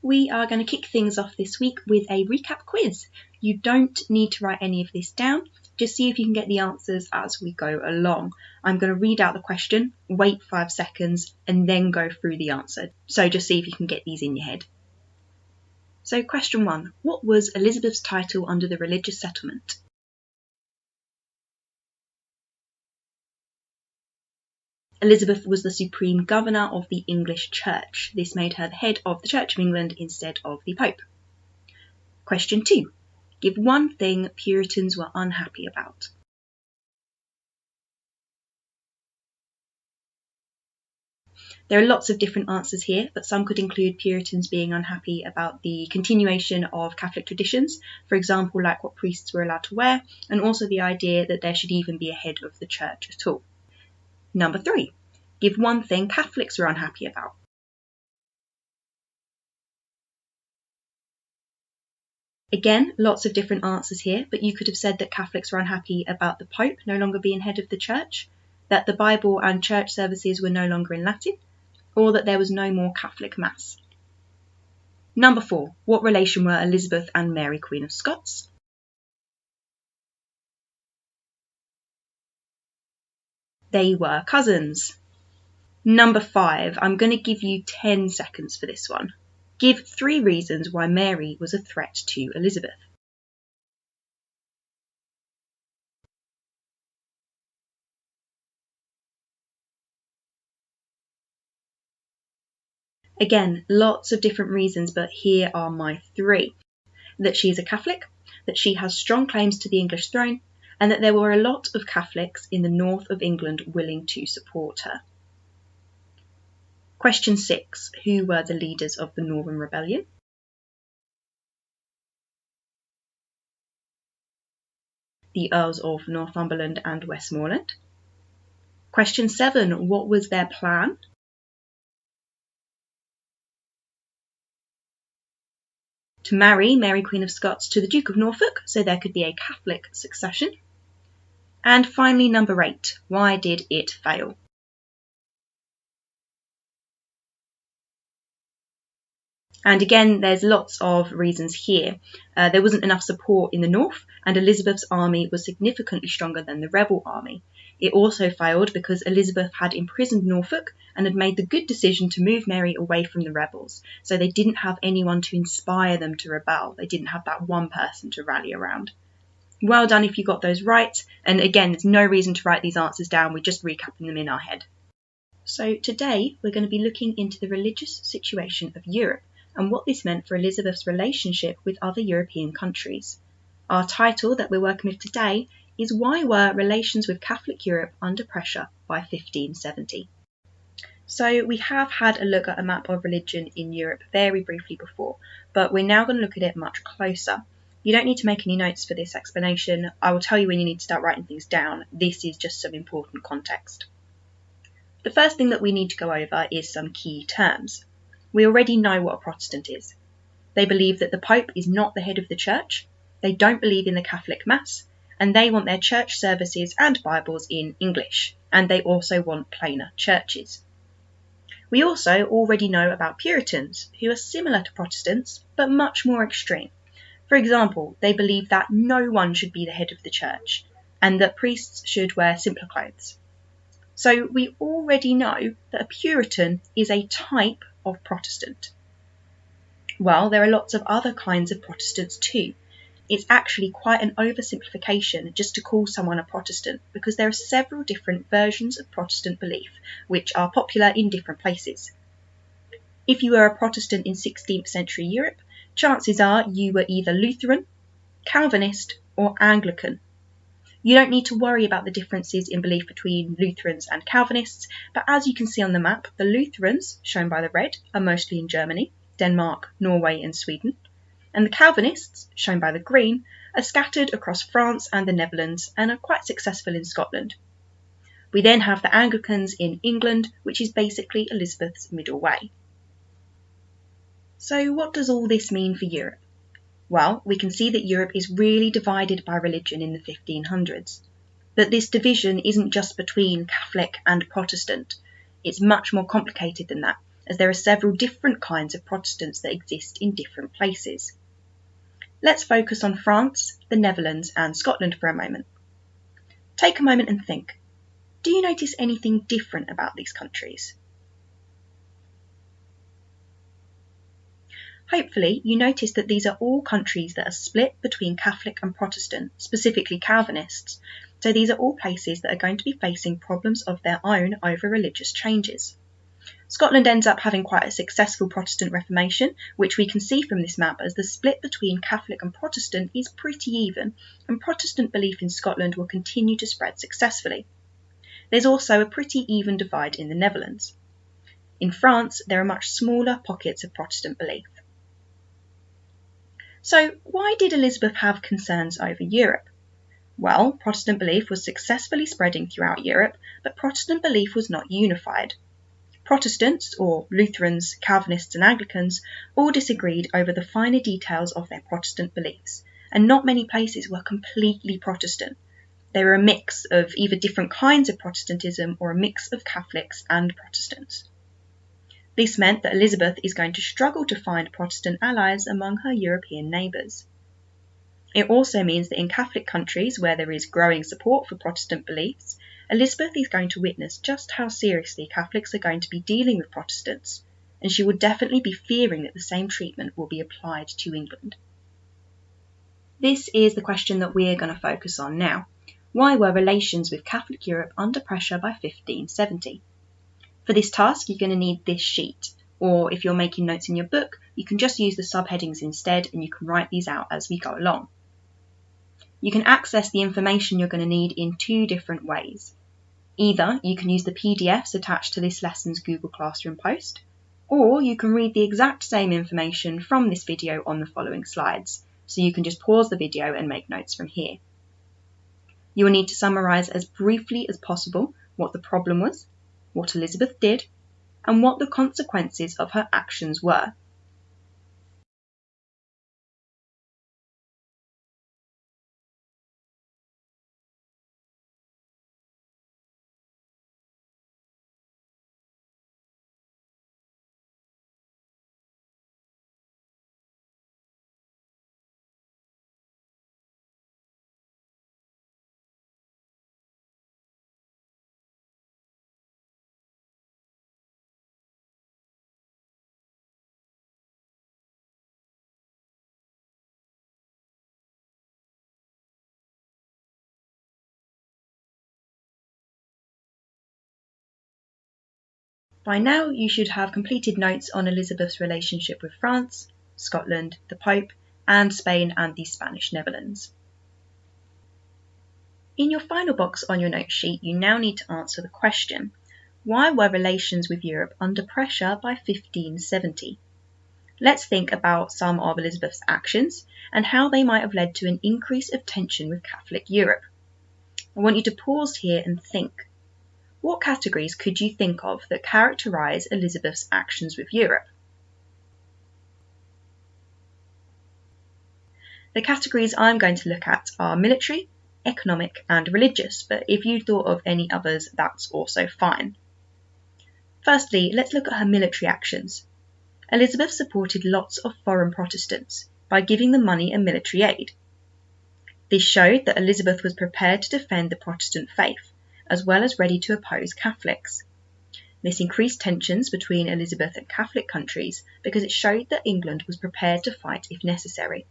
We are going to kick things off this week with a recap quiz. You don't need to write any of this down, just see if you can get the answers as we go along. I'm going to read out the question, wait 5 seconds, and then go through the answer. So just see if you can get these in your head. So question 1, what was Elizabeth's title under the religious settlement? Elizabeth was the supreme governor of the English Church. This made her the head of the Church of England instead of the Pope. Question 2. Give one thing Puritans were unhappy about. There are lots of different answers here, but some could include Puritans being unhappy about the continuation of Catholic traditions, for example, like what priests were allowed to wear, and also the idea that there should even be a head of the church at all. Number 3. Give one thing Catholics were unhappy about. Again, lots of different answers here, but you could have said that Catholics were unhappy about the Pope no longer being head of the church, that the Bible and church services were no longer in Latin, or that there was no more Catholic Mass. Number 4. What relation were Elizabeth and Mary, Queen of Scots? They were cousins. Number 5. I'm going to give you 10 seconds for this one. Give 3 reasons why Mary was a threat to Elizabeth. Again, lots of different reasons, but here are my 3. That she is a Catholic, that she has strong claims to the English throne, and that there were a lot of Catholics in the north of England willing to support her. Question 6. Who were the leaders of the Northern Rebellion? The Earls of Northumberland and Westmoreland. Question 7. What was their plan? To marry Mary, Queen of Scots, to the Duke of Norfolk, so there could be a Catholic succession. And finally, number 8, why did it fail? And again, there's lots of reasons here. There wasn't enough support in the north, and Elizabeth's army was significantly stronger than the rebel army. It also failed because Elizabeth had imprisoned Norfolk and had made the good decision to move Mary away from the rebels, so they didn't have anyone to inspire them to rebel. They didn't have that one person to rally around. Well done if you got those right, and again, there's no reason to write these answers down, we're just recapping them in our head. So today, we're going to be looking into the religious situation of Europe and what this meant for Elizabeth's relationship with other European countries. Our title that we're working with today is Why Were Relations with Catholic Europe Under Pressure by 1570? So we have had a look at a map of religion in Europe very briefly before, but we're now going to look at it much closer. You don't need to make any notes for this explanation. I will tell you when you need to start writing things down. This is just some important context. The first thing that we need to go over is some key terms. We already know what a Protestant is. They believe that the Pope is not the head of the Church, they don't believe in the Catholic Mass, and they want their church services and Bibles in English, and they also want plainer churches. We also already know about Puritans, who are similar to Protestants, but much more extreme. For example, they believe that no one should be the head of the church, and that priests should wear simpler clothes. So we already know that a Puritan is a type of Protestant. Well, there are lots of other kinds of Protestants too. It's actually quite an oversimplification just to call someone a Protestant, because there are several different versions of Protestant belief which are popular in different places. If you were a Protestant in 16th century Europe, chances are you were either Lutheran, Calvinist, or Anglican. You don't need to worry about the differences in belief between Lutherans and Calvinists, but as you can see on the map, the Lutherans, shown by the red, are mostly in Germany, Denmark, Norway and Sweden, and the Calvinists, shown by the green, are scattered across France and the Netherlands and are quite successful in Scotland. We then have the Anglicans in England, which is basically Elizabeth's middle way. So what does all this mean for Europe? Well, we can see that Europe is really divided by religion in the 1500s. That this division isn't just between Catholic and Protestant. It's much more complicated than that. as there are several different kinds of Protestants that exist in different places. Let's focus on France, the Netherlands and Scotland for a moment. Take a moment and think. Do you notice anything different about these countries? Hopefully, you notice that these are all countries that are split between Catholic and Protestant, specifically Calvinists. So these are all places that are going to be facing problems of their own over religious changes. Scotland ends up having quite a successful Protestant Reformation, which we can see from this map as the split between Catholic and Protestant is pretty even, and Protestant belief in Scotland will continue to spread successfully. There's also a pretty even divide in the Netherlands. In France, there are much smaller pockets of Protestant belief. So why did Elizabeth have concerns over Europe? Well, Protestant belief was successfully spreading throughout Europe, but Protestant belief was not unified. Protestants, or Lutherans, Calvinists and Anglicans, all disagreed over the finer details of their Protestant beliefs, and not many places were completely Protestant. They were a mix of either different kinds of Protestantism or a mix of Catholics and Protestants. This meant that Elizabeth is going to struggle to find Protestant allies among her European neighbours. It also means that in Catholic countries where there is growing support for Protestant beliefs, Elizabeth is going to witness just how seriously Catholics are going to be dealing with Protestants, and she will definitely be fearing that the same treatment will be applied to England. This is the question that we're going to focus on now. Why were relations with Catholic Europe under pressure by 1570? For this task, you're going to need this sheet, or if you're making notes in your book, you can just use the subheadings instead and you can write these out as we go along. You can access the information you're going to need in two different ways. Either you can use the PDFs attached to this lesson's Google Classroom post, or you can read the exact same information from this video on the following slides, so you can just pause the video and make notes from here. You will need to summarise as briefly as possible what the problem was, what Elizabeth did, and what the consequences of her actions were. By now, you should have completed notes on Elizabeth's relationship with France, Scotland, the Pope, and Spain and the Spanish Netherlands. In your final box on your note sheet, you now need to answer the question, why were relations with Europe under pressure by 1570? Let's think about some of Elizabeth's actions and how they might have led to an increase of tension with Catholic Europe. I want you to pause here and think. What categories could you think of that characterise Elizabeth's actions with Europe? The categories I'm going to look at are military, economic and religious, but if you thought of any others, that's also fine. Firstly, let's look at her military actions. Elizabeth supported lots of foreign Protestants by giving them money and military aid. This showed that Elizabeth was prepared to defend the Protestant faith, as well as ready to oppose Catholics. This increased tensions between Elizabeth and Catholic countries because it showed that England was prepared to fight if necessary.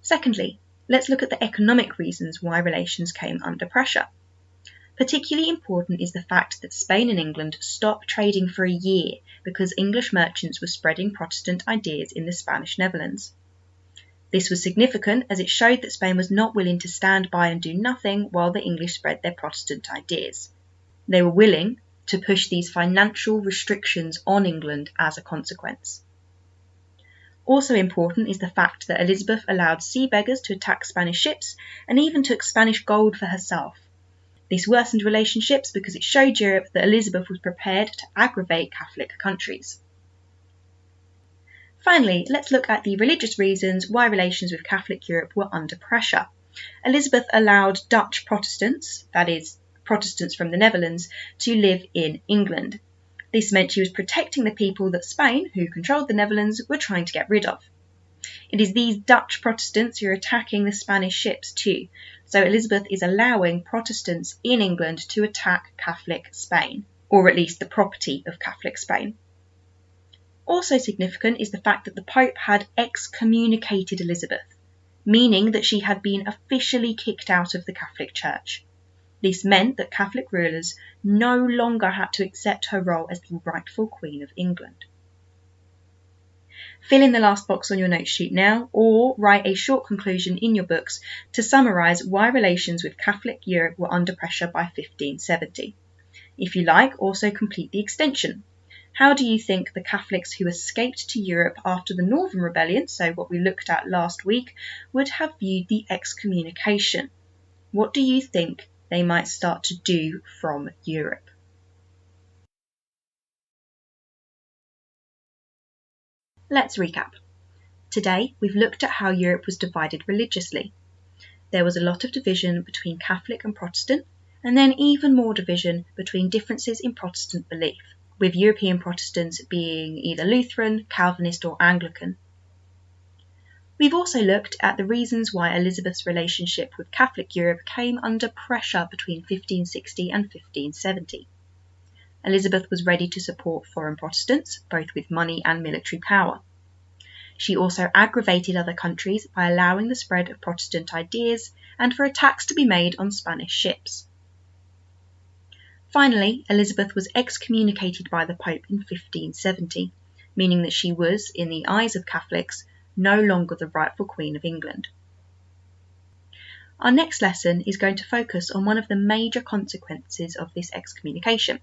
Secondly, let's look at the economic reasons why relations came under pressure. Particularly important is the fact that Spain and England stopped trading for a year because English merchants were spreading Protestant ideas in the Spanish Netherlands. This was significant as it showed that Spain was not willing to stand by and do nothing while the English spread their Protestant ideas. They were willing to push these financial restrictions on England as a consequence. Also important is the fact that Elizabeth allowed sea beggars to attack Spanish ships and even took Spanish gold for herself. This worsened relationships because it showed Europe that Elizabeth was prepared to aggravate Catholic countries. Finally, let's look at the religious reasons why relations with Catholic Europe were under pressure. Elizabeth allowed Dutch Protestants, that is, Protestants from the Netherlands, to live in England. This meant she was protecting the people that Spain, who controlled the Netherlands, were trying to get rid of. It is these Dutch Protestants who are attacking the Spanish ships too, so Elizabeth is allowing Protestants in England to attack Catholic Spain, or at least the property of Catholic Spain. Also significant is the fact that the Pope had excommunicated Elizabeth, meaning that she had been officially kicked out of the Catholic Church. This meant that Catholic rulers no longer had to accept her role as the rightful Queen of England. Fill in the last box on your note sheet now, or write a short conclusion in your books to summarise why relations with Catholic Europe were under pressure by 1570. If you like, also complete the extension. How do you think the Catholics who escaped to Europe after the Northern Rebellion, so what we looked at last week, would have viewed the excommunication? What do you think they might start to do from Europe? Let's recap. Today, we've looked at how Europe was divided religiously. There was a lot of division between Catholic and Protestant, and then even more division between differences in Protestant belief, with European Protestants being either Lutheran, Calvinist, or Anglican. We've also looked at the reasons why Elizabeth's relationship with Catholic Europe came under pressure between 1560 and 1570. Elizabeth was ready to support foreign Protestants, both with money and military power. She also aggravated other countries by allowing the spread of Protestant ideas and for attacks to be made on Spanish ships. Finally, Elizabeth was excommunicated by the Pope in 1570, meaning that she was, in the eyes of Catholics, no longer the rightful Queen of England. Our next lesson is going to focus on one of the major consequences of this excommunication.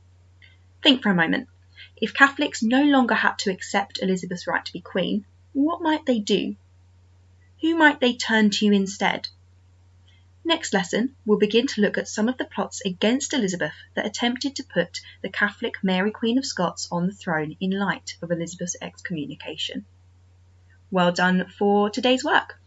Think for a moment. If Catholics no longer had to accept Elizabeth's right to be Queen, what might they do? Who might they turn to instead? Next lesson, we'll begin to look at some of the plots against Elizabeth that attempted to put the Catholic Mary Queen of Scots on the throne in light of Elizabeth's excommunication. Well done for today's work.